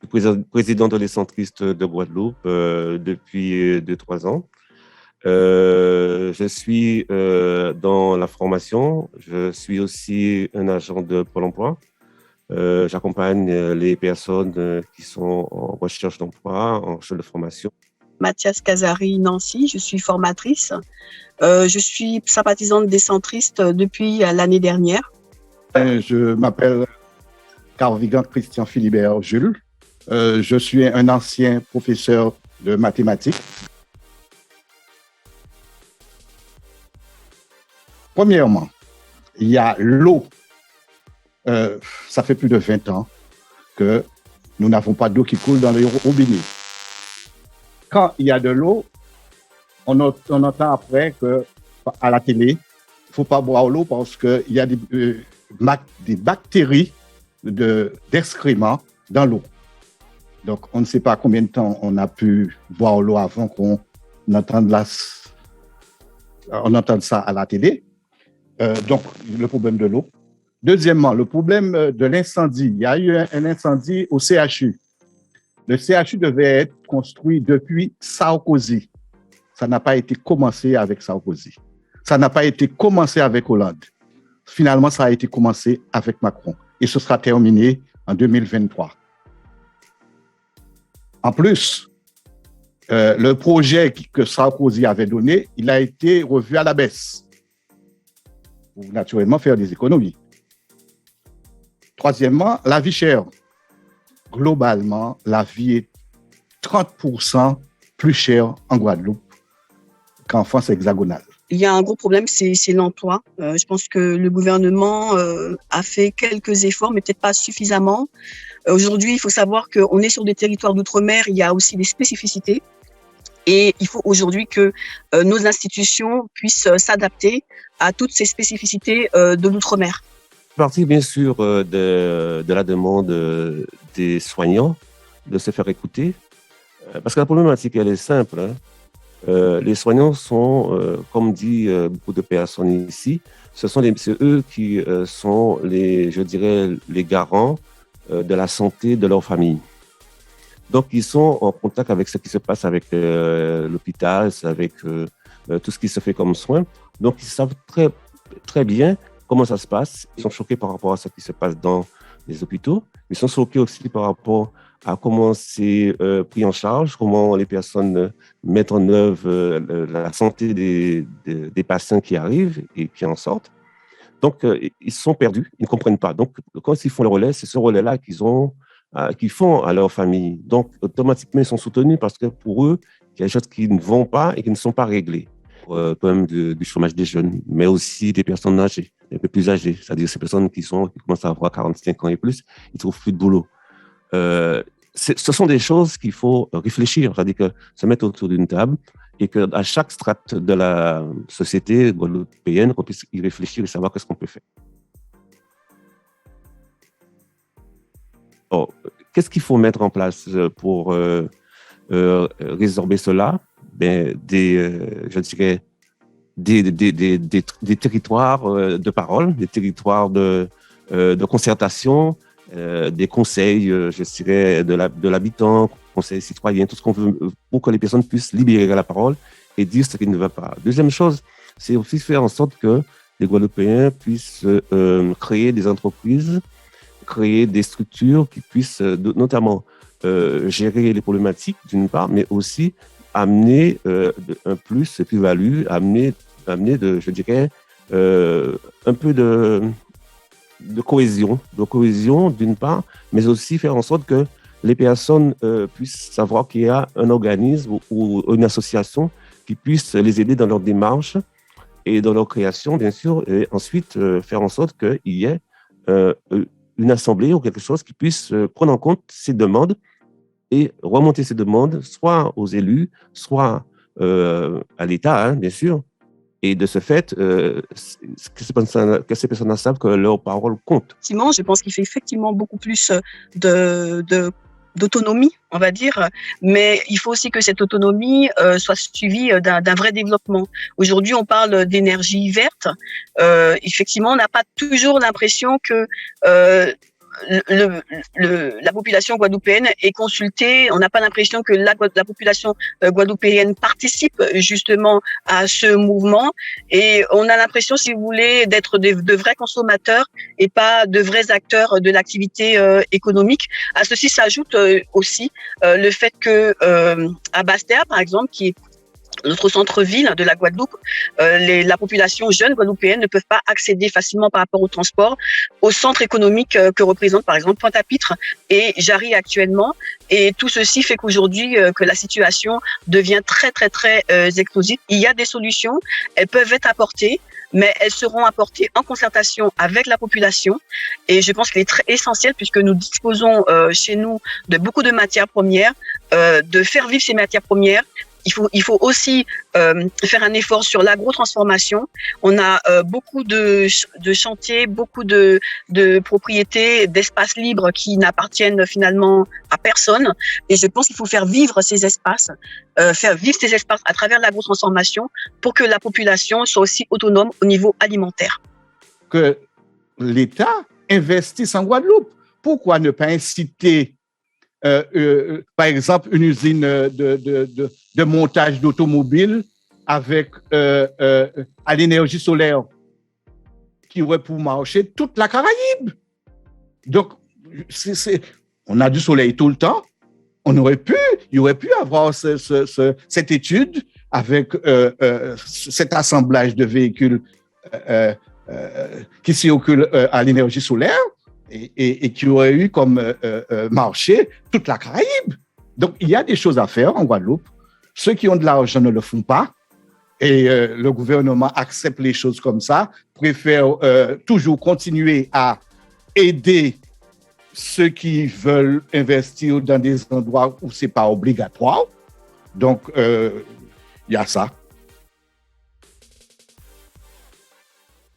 président de les centristes de Guadeloupe depuis 2-3 ans. Je suis dans la formation. Je suis aussi un agent de Pôle emploi. J'accompagne les personnes qui sont en recherche d'emploi, en recherche de formation. Mathias Casari, Nancy, je suis formatrice. Je suis sympathisante des centristes depuis l'année dernière. Je m'appelle Carvigan Christian Philibert Jules. Je suis un ancien professeur de mathématiques. Premièrement, il y a l'eau. Ça fait plus de 20 ans que nous n'avons pas d'eau qui coule dans les robinets. Quand il y a de l'eau, on entend après qu'à la télé, il ne faut pas boire l'eau parce qu'il y a des bactéries d'excréments dans l'eau. Donc, on ne sait pas combien de temps on a pu boire l'eau avant qu'on entende ça à la télé. Donc, le problème de l'eau. Deuxièmement, le problème de l'incendie. Il y a eu un incendie au CHU. Le CHU devait être construit depuis Sarkozy. Ça n'a pas été commencé avec Sarkozy. Ça n'a pas été commencé avec Hollande. Finalement, ça a été commencé avec Macron. Et ce sera terminé en 2023. En plus, le projet que Sarkozy avait donné, il a été revu à la baisse pour naturellement faire des économies. Troisièmement, la vie chère. Globalement, la vie est 30% plus chère en Guadeloupe qu'en France hexagonale. Il y a un gros problème, c'est l'emploi. Je pense que le gouvernement a fait quelques efforts, mais peut-être pas suffisamment. Aujourd'hui, il faut savoir qu'on est sur des territoires d'outre-mer, il y a aussi des spécificités. Et il faut aujourd'hui que nos institutions puissent s'adapter à toutes ces spécificités de l'outre-mer. Partie, bien sûr, de la demande des soignants de se faire écouter. Parce que la problématique, elle est simple. Les soignants sont, comme dit beaucoup de personnes ici, c'est eux qui sont les garants de la santé de leur famille. Donc, ils sont en contact avec ce qui se passe avec l'hôpital, avec tout ce qui se fait comme soins. Donc, ils savent très, très bien comment ça se passe. Ils sont choqués par rapport à ce qui se passe dans les hôpitaux. Ils sont choqués aussi par rapport à comment c'est pris en charge, comment les personnes mettent en œuvre la santé des patients qui arrivent et qui en sortent. Donc, ils sont perdus, ils ne comprennent pas. Donc, quand ils font le relais, c'est ce relais-là qu'ils font à leur famille. Donc, automatiquement, ils sont soutenus parce que pour eux, il y a des choses qui ne vont pas et qui ne sont pas réglées. Le problème du chômage des jeunes, mais aussi des personnes âgées, un peu plus âgées, c'est-à-dire ces personnes qui commencent à avoir 45 ans et plus, ils ne trouvent plus de boulot. Ce sont des choses qu'il faut réfléchir, c'est-à-dire que se mettre autour d'une table et qu'à chaque strate de la société guadeloupéenne, qu'on puisse y réfléchir et savoir qu'est-ce qu'on peut faire. Alors, qu'est-ce qu'il faut mettre en place pour résorber cela? Je dirais des territoires de parole, des territoires de concertation, des conseils, je dirais, de l'habitant, conseils citoyens, tout ce qu'on veut pour que les personnes puissent libérer la parole et dire ce qui ne va pas. Deuxième chose, c'est aussi faire en sorte que les Guadeloupéens puissent créer des entreprises, créer des structures qui puissent notamment gérer les problématiques d'une part, mais aussi amener un plus-value, amener je dirais, un peu de cohésion d'une part, mais aussi faire en sorte que les personnes puissent savoir qu'il y a un organisme ou une association qui puisse les aider dans leur démarche et dans leur création, bien sûr, et ensuite faire en sorte qu'il y ait une assemblée ou quelque chose qui puisse prendre en compte ces demandes et remonter ces demandes, soit aux élus, soit à l'État, bien sûr. Et de ce fait, que ces personnes savent que leur parole compte. Effectivement, je pense qu'il fait effectivement beaucoup plus d'autonomie, on va dire, mais il faut aussi que cette autonomie soit suivie d'un vrai développement. Aujourd'hui, on parle d'énergie verte. Effectivement, on n'a pas toujours l'impression que la population guadeloupéenne est consultée. On n'a pas l'impression que la population guadeloupéenne participe justement à ce mouvement. Et on a l'impression, si vous voulez, d'être de vrais consommateurs et pas de vrais acteurs de l'activité économique. À ceci s'ajoute aussi le fait que à Bastia, par exemple, qui est notre centre-ville de la Guadeloupe, la population jeune guadeloupéenne ne peuvent pas accéder facilement par rapport au transport au centre économique que représente par exemple Pointe-à-Pitre et Jarry actuellement. Et tout ceci fait qu'aujourd'hui, que la situation devient très, très, très explosive. Il y a des solutions, elles peuvent être apportées, mais elles seront apportées en concertation avec la population. Et je pense qu'il est très essentiel, puisque nous disposons chez nous de beaucoup de matières premières, de faire vivre ces matières premières. Il faut aussi faire un effort sur l'agro-transformation. On a beaucoup de chantiers, beaucoup de propriétés, d'espaces libres qui n'appartiennent finalement à personne. Et je pense qu'il faut faire vivre ces espaces à travers l'agro-transformation pour que la population soit aussi autonome au niveau alimentaire. Que l'État investisse en Guadeloupe. Pourquoi ne pas inciter par exemple, une usine de montage d'automobiles avec à l'énergie solaire qui aurait pour marcher toute la Caraïbe. Donc, on a du soleil tout le temps. Il aurait pu avoir cette étude avec cet assemblage de véhicules qui circulent à l'énergie solaire. Et qui aurait eu comme marché toute la Caraïbe. Donc, il y a des choses à faire en Guadeloupe. Ceux qui ont de l'argent ne le font pas. Et le gouvernement accepte les choses comme ça, préfère toujours continuer à aider ceux qui veulent investir dans des endroits où ce n'est pas obligatoire. Donc, il y a ça.